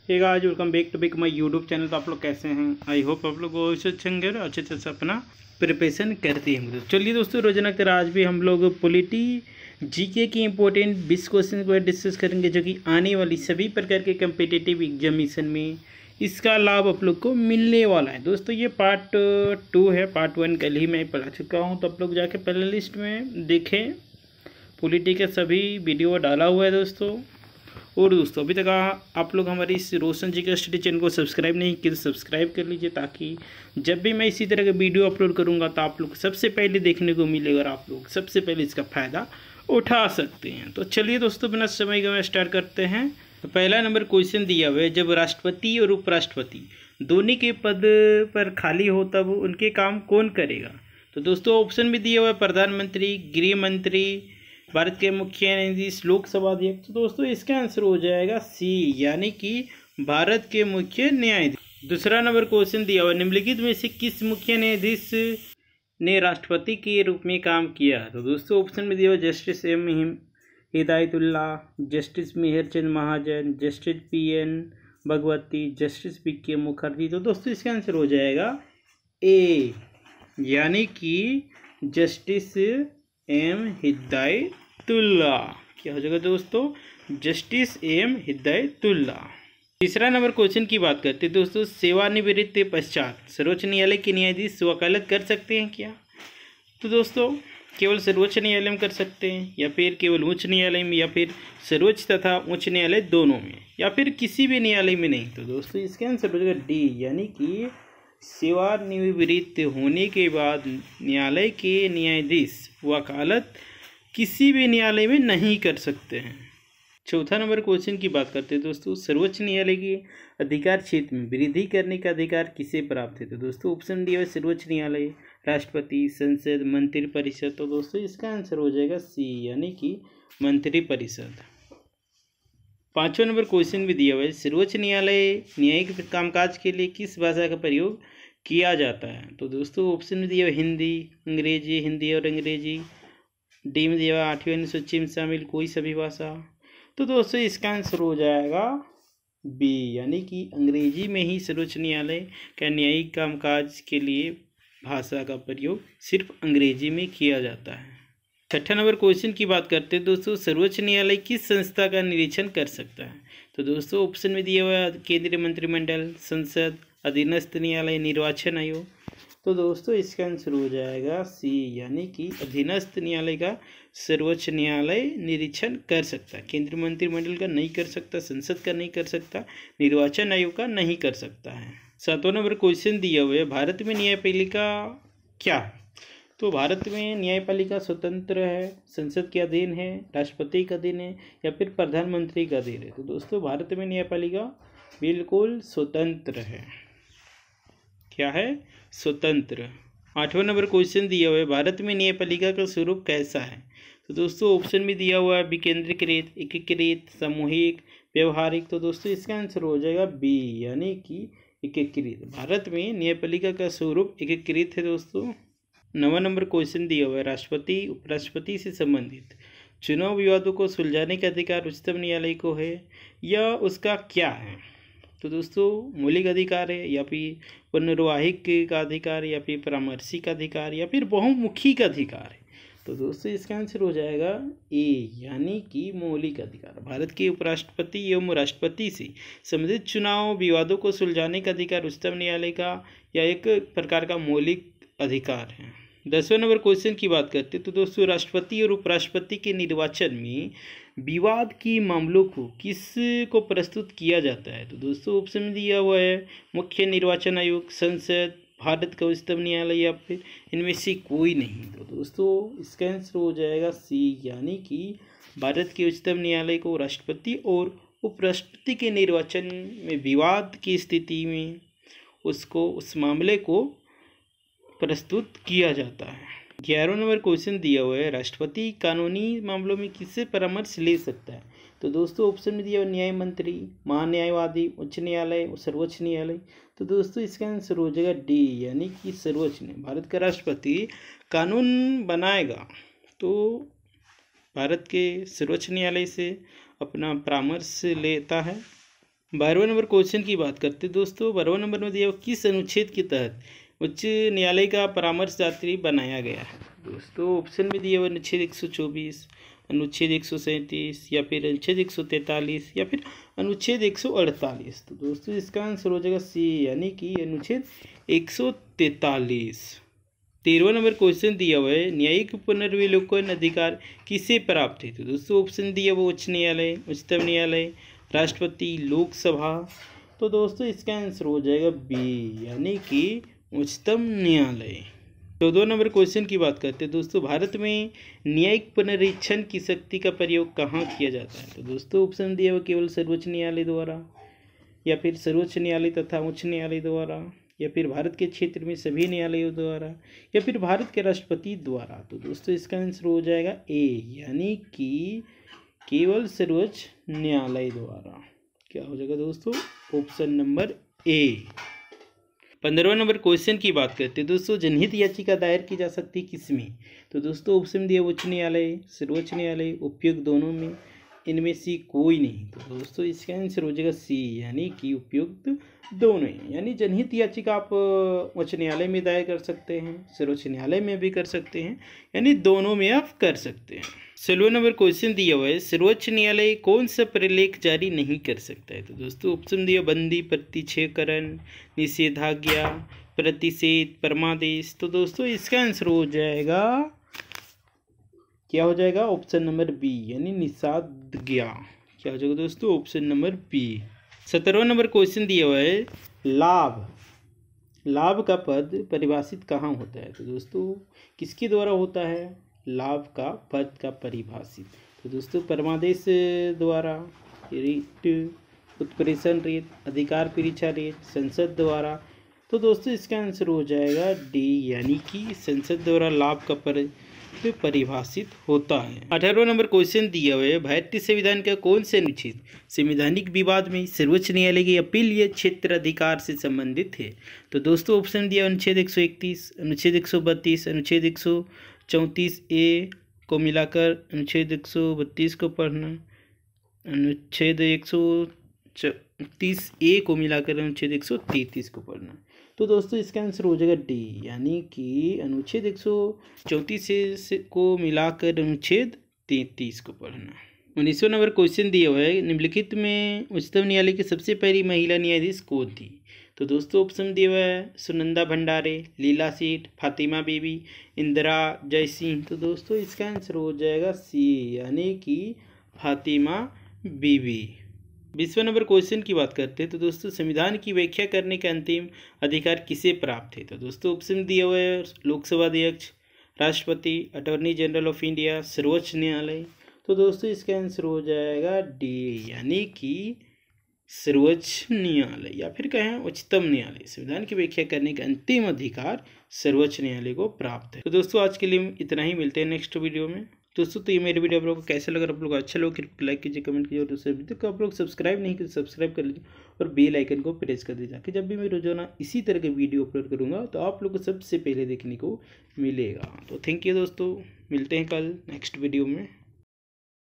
Hey guys, welcome back to my YouTube channel. तो आप लोग कैसे हैं? आई होप आप लोग अच्छे होंगे और अच्छे से अपना प्रिपरेशन करते हैं। चलिए दोस्तों, रोजाना की तरह आज भी हम लोग पॉलिटी जीके की इंपॉर्टेंट 20 क्वेश्चन को डिस्कस करेंगे, जो कि आने वाली सभी प्रकार के कम्पिटिटिव एग्जामिनेशन में इसका लाभ आप लोग को मिलने वाला है। दोस्तों ये पार्ट 2 है। पार्ट 1 कल ही मैं पढ़ा चुका हूँ, तो आप लोग जाके प्ले लिस्ट में देखें। पॉलिटी के सभी वीडियो डाला हुआ है दोस्तों। और दोस्तों अभी तक आप लोग हमारी इस रोशन जी के स्टडी चैनल को सब्सक्राइब नहीं किया तो सब्सक्राइब कर लीजिए, ताकि जब भी मैं इसी तरह के वीडियो अपलोड करूंगा तो आप लोग सबसे पहले देखने को मिलेगा और आप लोग सबसे पहले इसका फ़ायदा उठा सकते हैं। तो चलिए दोस्तों, बिना समय गंवाए स्टार्ट करते हैं। तो पहला नंबर क्वेश्चन दिया हुआ है, जब राष्ट्रपति और उपराष्ट्रपति दोनों के पद पर खाली हो तब उनके काम कौन करेगा? तो दोस्तों ऑप्शन भी दिया हुआ है, प्रधानमंत्री, गृह मंत्री, भारत के मुख्य न्यायाधीश, लोकसभा अध्यक्ष। तो दोस्तों इसका आंसर हो जाएगा सी, यानी कि भारत के मुख्य न्यायाधीश। दूसरा नंबर क्वेश्चन दिया हुआ, निम्नलिखित में से किस मुख्य न्यायाधीश ने राष्ट्रपति के रूप में काम किया? तो दोस्तों ऑप्शन में दिया हुआ, justice M Hidayatullah, justice Mehr Chand Mahajan, justice PN Bhagwati, justice PK Mukherjee. तो दोस्तों इसका आंसर हो जाएगा ए, यानी कि जस्टिस M हिदायतुल्ला। क्या हो जाएगा दोस्तों? Justice M Hidayatullah. तीसरा नंबर क्वेश्चन की बात करते हैं दोस्तों, सेवानिवृत्ति के पश्चात सर्वोच्च न्यायालय के न्यायाधीश वकालत कर सकते हैं क्या? तो दोस्तों केवल सर्वोच्च न्यायालय में कर सकते हैं, या फिर केवल उच्च न्यायालय में, या फिर सर्वोच्च तथा उच्च न्यायालय दोनों में, या फिर किसी भी न्यायालय में नहीं। तो दोस्तों इसका आंसर हो जाएगा डी, यानी कि सेवानिवृत्त होने के बाद न्यायालय के न्यायाधीश वकालत किसी भी न्यायालय में नहीं कर सकते हैं। चौथा नंबर क्वेश्चन की बात करते हैं दोस्तों, सर्वोच्च न्यायालय के अधिकार क्षेत्र में वृद्धि करने का अधिकार किसे प्राप्त है? तो दोस्तों ऑप्शन दिया है, सर्वोच्च न्यायालय, राष्ट्रपति, संसद, मंत्रिपरिषद। तो दोस्तों इसका आंसर हो जाएगा सी, यानी कि मंत्रिपरिषद। पांचवा नंबर क्वेश्चन भी दिया हुआ है, सर्वोच्च न्यायालय न्यायिक कामकाज के लिए किस भाषा का प्रयोग किया जाता है? तो दोस्तों ऑप्शन में दिया हुआ, हिंदी, अंग्रेजी, हिंदी और अंग्रेजी। डी में दिया हुआ, 8वीं अनुसूची में शामिल कोई सभी भाषा। तो दोस्तों इसका आंसर हो जाएगा बी, यानी कि अंग्रेजी में ही सर्वोच्च न्यायालय का न्यायिक कामकाज के लिए भाषा का प्रयोग सिर्फ अंग्रेजी में किया जाता है। छठा नंबर क्वेश्चन की बात करते हैं दोस्तों, सर्वोच्च न्यायालय किस संस्था का निरीक्षण कर सकता है? तो दोस्तों ऑप्शन में दिया हुआ, केंद्रीय मंत्रिमंडल, संसद, अधीनस्थ न्यायालय, निर्वाचन आयोग। तो दोस्तों इसका आंसर हो जाएगा सी, यानी कि अधीनस्थ न्यायालय का सर्वोच्च न्यायालय निरीक्षण कर सकता है। केंद्रीय मंत्रिमंडल का नहीं कर सकता, संसद का नहीं कर सकता, निर्वाचन आयोग का नहीं कर सकता है। सातवां नंबर क्वेश्चन दिया हुआ है, भारत में न्यायपालिका क्या है? तो भारत में न्यायपालिका स्वतंत्र है, संसद के अधीन है, राष्ट्रपति के अधीन है, या फिर प्रधानमंत्री का अधीन है? तो दोस्तों भारत में न्यायपालिका बिल्कुल स्वतंत्र है। क्या है? स्वतंत्र। आठवां नंबर क्वेश्चन दिया हुआ है, भारत में न्यायपालिका का स्वरूप कैसा है? तो दोस्तों ऑप्शन में दिया हुआ है, विकेंद्रीकृत, एकीकृत, सामूहिक, व्यवहारिक। तो दोस्तों इसका आंसर हो जाएगा बी, यानी कि एकीकृत। भारत में न्यायपालिका का स्वरूप एकीकृत है दोस्तों। नवा नंबर क्वेश्चन दिया हुआ है, राष्ट्रपति उपराष्ट्रपति से संबंधित चुनाव विवादों को सुलझाने का अधिकार उच्चतम न्यायालय को है, या उसका क्या है? तो दोस्तों मौलिक अधिकार है, या फिर पुनर्वाहिक का अधिकार, या फिर परामर्शी का अधिकार, या फिर बहुमुखी का अधिकार है? तो दोस्तों इसका आंसर हो जाएगा ए, यानी कि मौलिक अधिकार। भारत के उपराष्ट्रपति एवं राष्ट्रपति से संबंधित चुनाव विवादों को सुलझाने का अधिकार उच्चतम न्यायालय का या एक प्रकार का मौलिक अधिकार है। 10वें नंबर क्वेश्चन की बात करते हैं तो दोस्तों, राष्ट्रपति और उपराष्ट्रपति के निर्वाचन में विवाद की मामलों को किस को प्रस्तुत किया जाता है? तो दोस्तों ऑप्शन में दिया हुआ है, मुख्य निर्वाचन आयोग, संसद, भारत का उच्चतम न्यायालय, या फिर इनमें से कोई नहीं। तो दोस्तों इसका आंसर हो जाएगा सी, यानी कि भारत के उच्चतम न्यायालय को राष्ट्रपति और उपराष्ट्रपति के निर्वाचन में विवाद की स्थिति में उस मामले को प्रस्तुत किया जाता है। 11वां नंबर क्वेश्चन दिया हुआ है, राष्ट्रपति कानूनी मामलों में किससे परामर्श ले सकता है? तो दोस्तों ऑप्शन में दिया हुआ, न्याय मंत्री, महान्यायवादी, उच्च न्यायालय, सर्वोच्च न्यायालय। तो दोस्तों इसका आंसर हो जाएगा डी, यानी कि सर्वोच्च न्यायालय। भारत का राष्ट्रपति कानून बनाएगा तो भारत के सर्वोच्च न्यायालय से अपना परामर्श लेता है। 12वें नंबर क्वेश्चन की बात करते हैं दोस्तों। 12वें नंबर में दिया किस अनुच्छेद के तहत उच्च न्यायालय का परामर्शदात्री बनाया गया है। दोस्तों ऑप्शन में दिया हुआ अनुच्छेद 124, अनुच्छेद 137 या फिर अनुच्छेद 143 या फिर अनुच्छेद 148। तो दोस्तों इसका आंसर हो जाएगा सी यानी कि अनुच्छेद 143। 13वां नंबर क्वेश्चन दिया हुआ है न्यायिक पुनर्विलोकन अधिकार किसे प्राप्त है। तो दोस्तों ऑप्शन दिया हुआ उच्च न्यायालय, उच्चतम न्यायालय, राष्ट्रपति, लोकसभा। तो दोस्तों इसका आंसर हो जाएगा बी यानी कि उच्चतम न्यायालय। 14 नंबर क्वेश्चन की बात करते हैं दोस्तों। भारत में न्यायिक पुनरीक्षण की शक्ति का प्रयोग कहाँ किया जाता है। तो दोस्तों ऑप्शन दिया हुआ केवल सर्वोच्च न्यायालय द्वारा या फिर सर्वोच्च न्यायालय तथा उच्च न्यायालय द्वारा या फिर भारत के क्षेत्र में सभी न्यायालयों द्वारा या फिर भारत के राष्ट्रपति द्वारा। तो दोस्तों इसका आंसर हो जाएगा ए यानी कि केवल सर्वोच्च न्यायालय द्वारा। क्या हो जाएगा दोस्तों ऑप्शन नंबर ए। 15वां नंबर क्वेश्चन की बात करते हैं दोस्तों। जनहित याचिका दायर की जा सकती है किसमें। तो दोस्तों ऑप्शन दिया उच्च न्यायालय, सर्वोच्च न्यायालय, उपयुक्त दोनों में, इनमें से कोई नहीं। तो दोस्तों इसका आंसर हो जाएगा सी यानी कि उपयुक्त दोनों ही। यानी जनहित याचिका आप उच्च न्यायालय में दायर कर सकते हैं, सर्वोच्च न्यायालय में भी कर सकते हैं, यानी दोनों में आप कर सकते हैं। 16 नंबर क्वेश्चन दिया हुआ है सर्वोच्च न्यायालय कौन सा प्रलेख जारी नहीं कर सकता है। तो दोस्तों ऑप्शन दिया बंदी, प्रतिच्छेदकरण, निषेधाज्ञा, प्रतिषेध, परमादेश। तो दोस्तों इसका आंसर हो जाएगा क्या हो जाएगा ऑप्शन नंबर बी यानी निषेधाज्ञा। क्या हो जाएगा दोस्तों ऑप्शन नंबर बी। 17वां नंबर क्वेश्चन दिया हुआ है लाभ का पद परिभाषित कहाँ होता है। तो दोस्तों किसके द्वारा होता है लाभ का पद का परिभाषित। तो दोस्तों परमादेश द्वारा, रिट, उत्प्रेषण रेट, अधिकार परीक्षा रेट, संसद द्वारा। तो दोस्तों इसका आंसर हो जाएगा डी यानी कि संसद द्वारा लाभ का पद परिभाषित होता है। 18वां नंबर क्वेश्चन दिया हुआ है भारतीय संविधान का कौन से अनुच्छेद संवैधानिक विवाद में सर्वोच्च न्यायालय के अपीलीय क्षेत्र अधिकार से संबंधित है। तो दोस्तों ऑप्शन दिया अनुच्छेद 131, अनुच्छेद 132, अनुच्छेद 134 ए को मिलाकर अनुच्छेद 132 को पढ़ना, अनुच्छेद 130 ए को मिलाकर अनुच्छेद 133 को पढ़ना। तो दोस्तों इसका आंसर हो जाएगा डी यानी कि अनुच्छेद 134 को मिलाकर अनुच्छेद 33 को पढ़ना। 19वां नंबर क्वेश्चन दिया हुआ है निम्नलिखित में उच्चतम न्यायालय की सबसे पहली महिला न्यायाधीश कौन थी। तो दोस्तों ऑप्शन दिया हुआ है सुनंदा भंडारे, लीला सेठ, फातिमा बीबी, इंदिरा जयसिंह। तो दोस्तों इसका आंसर हो जाएगा सी यानी कि फातिमा बीबी। 20वां नंबर क्वेश्चन की बात करते हैं। तो दोस्तों संविधान की व्याख्या करने का अंतिम अधिकार किसे प्राप्त है। तो दोस्तों ऑप्शन दिया हुआ है लोकसभा अध्यक्ष, राष्ट्रपति, अटॉर्नी जनरल ऑफ इंडिया, सर्वोच्च न्यायालय। तो दोस्तों इसका आंसर हो जाएगा डी यानी कि सर्वोच्च न्यायालय या फिर कहें उच्चतम न्यायालय। संविधान की व्याख्या करने का अंतिम अधिकार सर्वोच्च न्यायालय को प्राप्त है। तो दोस्तों आज के लिए इतना ही, मिलते हैं नेक्स्ट वीडियो में। दोस्तों तो ये मेरे वीडियो आप लोगों को कैसा लगा, आप लोग अच्छा लगा लाइक कीजिए, कमेंट कीजिए और दूसरे अभी तक आप लोग सब्सक्राइब नहीं किए सब्सक्राइब कर लीजिए और बेल आइकन को प्रेस कर दीजिए ताकि जब भी मैं रोजाना इसी तरह के वीडियो अपलोड करूँगा तो आप लोग को सबसे पहले देखने को मिलेगा। तो थैंक यू दोस्तों, मिलते हैं कल नेक्स्ट वीडियो में।